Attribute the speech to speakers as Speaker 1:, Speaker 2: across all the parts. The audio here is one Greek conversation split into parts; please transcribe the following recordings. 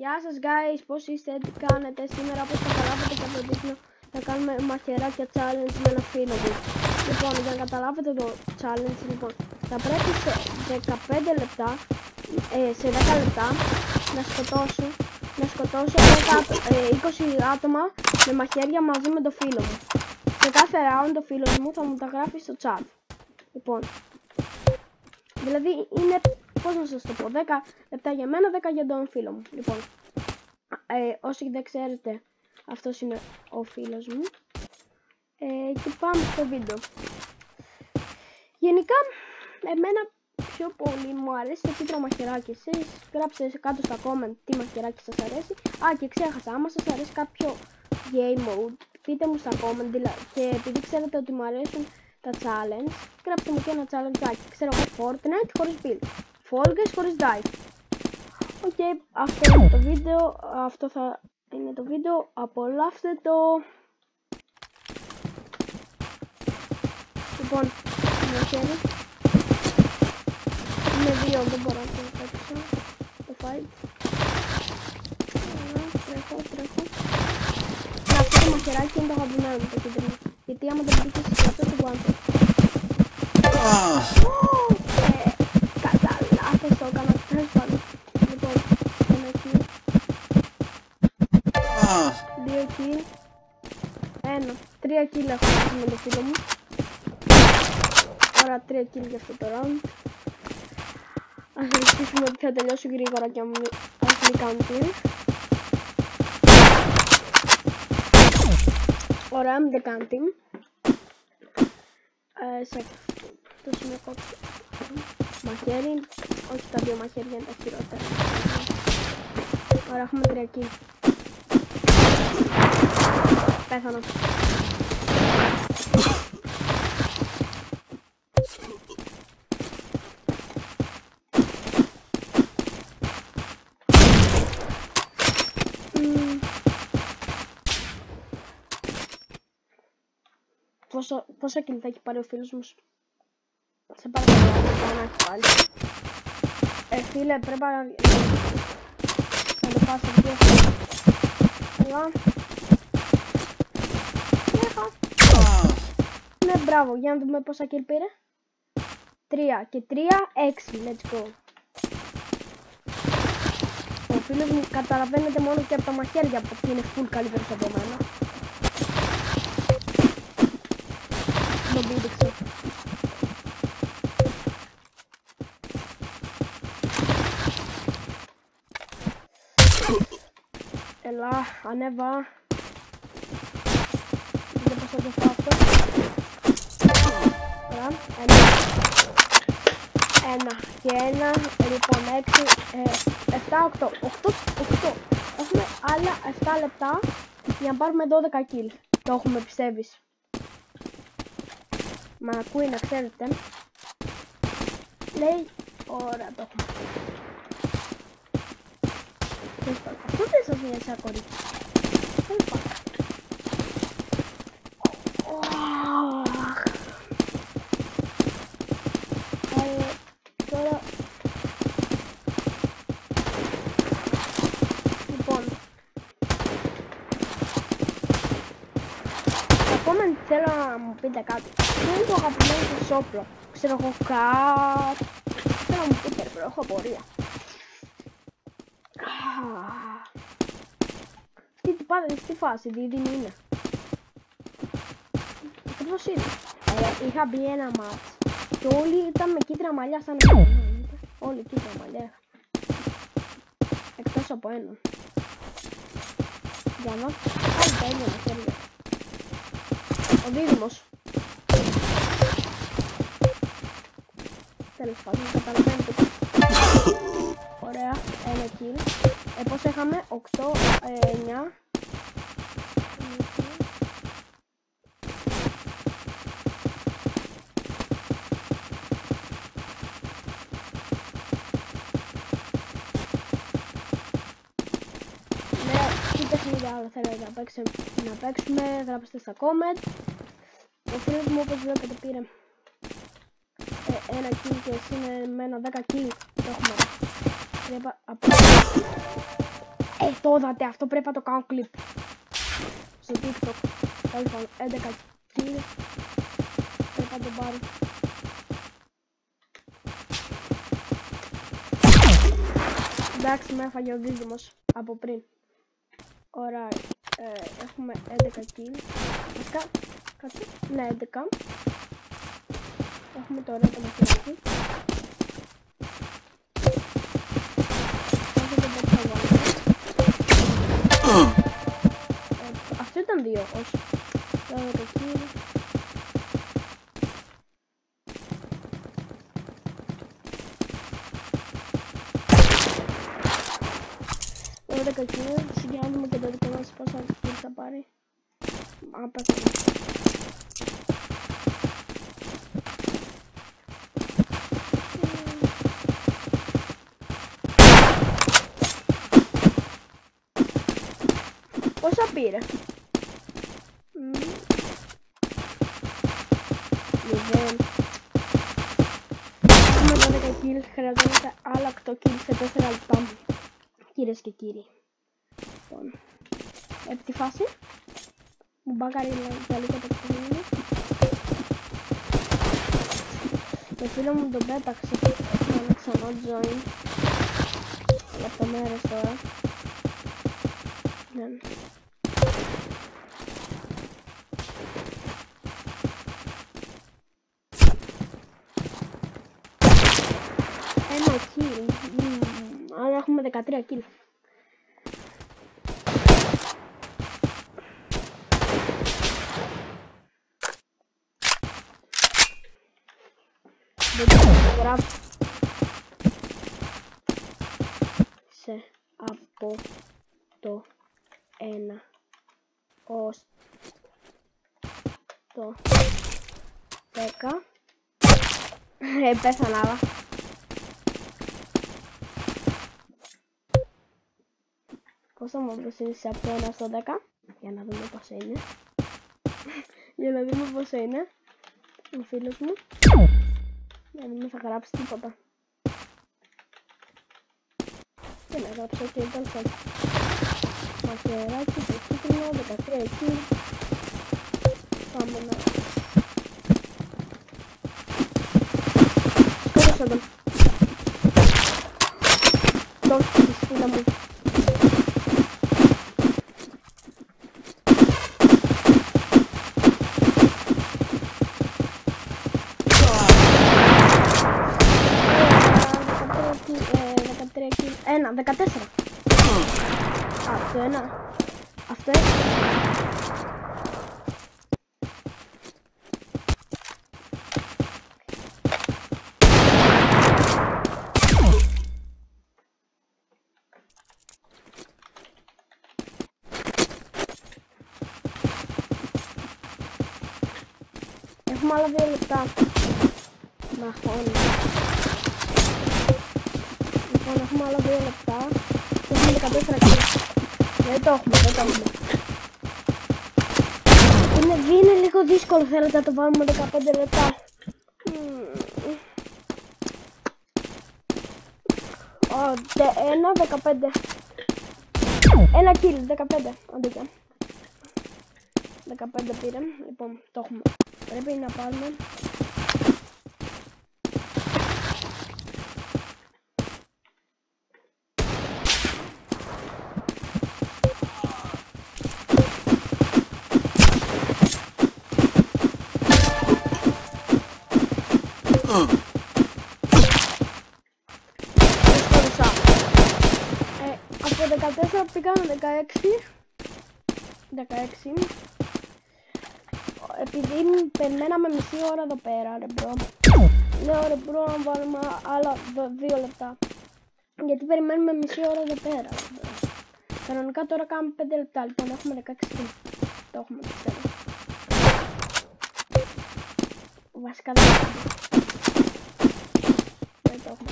Speaker 1: Γεια σας guys, πώς είστε, τι κάνετε? Σήμερα όπως καταλάβετε και από το τίτλο θα κάνουμε μαχαιράκια challenge με ένα φίλο μου. Λοιπόν, για να καταλάβετε το challenge, λοιπόν, θα πρέπει σε 15 λεπτά, σε 10 λεπτά να σκοτώσω 20 άτομα με μαχαίρια μαζί με το φίλο μου. Σε κάθε round το φίλο μου θα μου τα γράφει στο chat. Λοιπόν, δηλαδή είναι, πώς να σας το πω, 10 λεπτά για μένα, 10 για τον φίλο μου. Λοιπόν, όσοι δεν ξέρετε, αυτός είναι ο φίλος μου. Και πάμε στο βίντεο. Γενικά, εμένα πιο πολύ μου αρέσει το κίτρινο μαχαιράκι. Εσείς γράψτε κάτω στα comment τι μαχαιράκι σας αρέσει. Και ξέχασα, άμα σας αρέσει κάποιο game mode, πείτε μου στα comment. Και επειδή ξέρετε ότι μου αρέσουν τα challenge, γράψτε μου και ένα challenge. Ξέρω εγώ, Fortnite χωρίς build, Fall Guys χωρίς dive. Οκ, αυτό είναι το βίντεο. Αυτό θα είναι το βίντεο. Απολαύστε το. Λοιπόν, μαχαίρι. Είναι δύο, δεν μπορώ να το παίξω. Το fight. Τρέχω. Αυτό το μαχαιράκι είναι το αγαπημένο μου, το κίτρινο. Γιατί άμα το πετύχεις σε αυτό το one-shot. Κατά λάθος το έκανα, τέλος πάντων. Λοιπόν, ένα kill. 2 kill. 3 kill έχω κάνει με το φίλο μου. Άρα 3 kill για αυτό το round. Ας ελπίσουμε ότι θα τελειώσει γρήγορα και ας μην κάνουν kill. Ωραία, μην δεν κάνει team. Σε αυτό σημείο κόψω μαχαίρι. Όχι, τα δύο μαχαίρια είναι τα χειρότερα. Ωραία, έχουμε 3 kill. Πέθανα. Πόσα kill θα έχει πάρει ο φίλος μου? Σε παρακαλώ, δεν έχει πάλι. Φίλε, πρέπει να το πάω σε δύο. Έλα. Ναι, μπράβο, για να δούμε πόσα kill πήρε. 3 και 3, 6, let's go. Ο φίλος μου καταλαβαίνετε μόνο και από τα μαχαίρια που είναι full καλύτερος από μένα. Τον πήδηξα. Έλα, ανέβα. Δεν πώς θα το φάω αυτό. Ωραία, ένα και ένα, λοιπόν 6, 7, 8. Έχουμε άλλα 7 λεπτά για να πάρουμε 12 kill. Το έχουμε, πιστεύεις? Μα ακούει, να ξέρετε. Λέει, ωραία, το έχουμε. Αυτό δεν σας είναι σαν κορίτσι. Δεν υπάρχει. Τώρα... Λοιπόν... Ακόμα θέλω να μου πείτε κάτι. Ποιο είναι το αγαπημένο σας όπλο? Ξέρω εγώ κάτι. Θέλω να μου πείτε, bro, έχω απορία. Τι φάση, δίδυμη είναι? Ακριβώς είναι. Είχα μπει ένα μάτς και όλοι ήταν με κίτρινα μαλλιά σαν εμένα. Όλοι κίτρινα μαλλιά. Εκτός από έναν. Για να πάλι τα ίδια μαχαίρια. Ο δίδυμος. Τέλος πάντων, καταλαβαίνετε. Ωραία, ένα kill. Πώς είχαμε? 8, 9. Τι παιχνίδια άλλο θέλετε να παίξουμε, γράψτε στα comment. Ο φίλος μου, όπως βλέπετε, πήρε ένα kill και εσύ με ένα 10 kill. Το έχουμε. Το είδατε, αυτό πρέπει να το κάνω κλιπ. Στο TikTok. Τέλος πάντων, 11 kill. Πρέπει να το πάρω. Εντάξει, με έφαγε ο δίδυμος από πριν. Ωραία, έχουμε 11 kill. Κάτσε, ναι 11. Έχουμε τώρα το μαχαιράκι. Αυτό ήταν 2, όχι. 12 kill. Για να δούμε και το δικό μας πόσα kill θα πάρει. Απέξαμε. Πόσα πήρε? 0. Έχουμε 12 kills, χρειαζόμαστε άλλα 8 kills σε 4 λεπτά. Κυρίες και κύριοι. Λοιπόν, επί τη φάση μου μπάκαρει για λίγο το παιχνίδι. Το φίλο μου τον πέταξε να ξανά join. Λεπτομέρειες τώρα. Ναι. Ένα kill. Άρα έχουμε 13 kill. Δεν το γράφω. Σε από το 1 ως το 10. Πέθανα άλλα. Πόσο μου προσύνησε από το 1 στο 10. Για να δούμε πώς είναι. Για να δούμε πώς είναι ο φίλος μου. Για να μην θα γράψει τίποτα. Και να γράψω και ήταν σαν μαχαιράκι, το κίτρινο, 13 εκεί. Πάμε να... Σκότωσα τον. Δώσε της φίλα μου. Ένα, 14. Αυτό ένα. Αυτό ένα. Έχουμε άλλα 2 λεπτά. Μαχώνει. Λοιπόν, έχουμε άλλα 2 λεπτά και έχουμε 14 kills. Δεν το έχουμε. Είναι λίγο δύσκολο, θέλετε να το βάλουμε 15 λεπτά. Ένα, 15. Ένα kill, 15. Αντίκια. 15 πήρε. Λοιπόν, το έχουμε. Πρέπει να πάρουμε. Από 14 πήγαμε 16. Επειδή περιμέναμε μισή ώρα εδώ πέρα, ρε μπρο. Λέω ρε μπρο να βάλουμε άλλα 2 λεπτά. Γιατί περιμένουμε μισή ώρα εδώ πέρα. Κανονικά τώρα κάνουμε 5 λεπτά, λοιπόν έχουμε 16. Το έχουμε, πιστεύω. Βασικά δεν το έχουμε.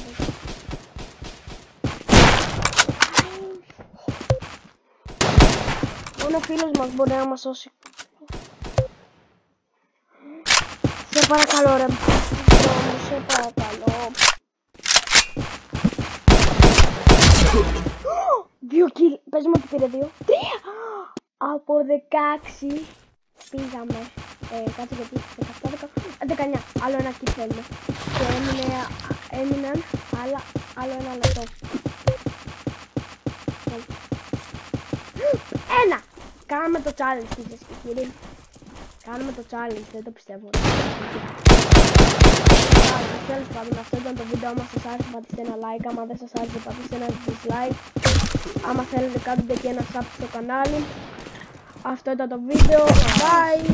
Speaker 1: Μόνο ο φίλος μας μπορεί να μας σώσει. Σε παρακαλώ ρε, σε παρακαλώ. 2 kill, Πες μου ότι πήρε 2. 3! Από 16 πήγαμε. Κάτσε γιατί 19. Άλλο ένα kill θέλουμε. Και έμειναν άλλο ένα λεπτό. Ένα! Κάναμε το challenge, κυρίες και κύριοι. Κάνουμε το challenge, δεν το πιστεύω. Τέλος πάντων, αυτό ήταν το βίντεο. Άμα σας άρεσε πατήστε ένα like, άμα δεν σας άρεσε πατήστε ένα dislike. Άμα θέλετε κάντε και ένα sub στο κανάλι. Αυτό ήταν το βίντεο. Bye!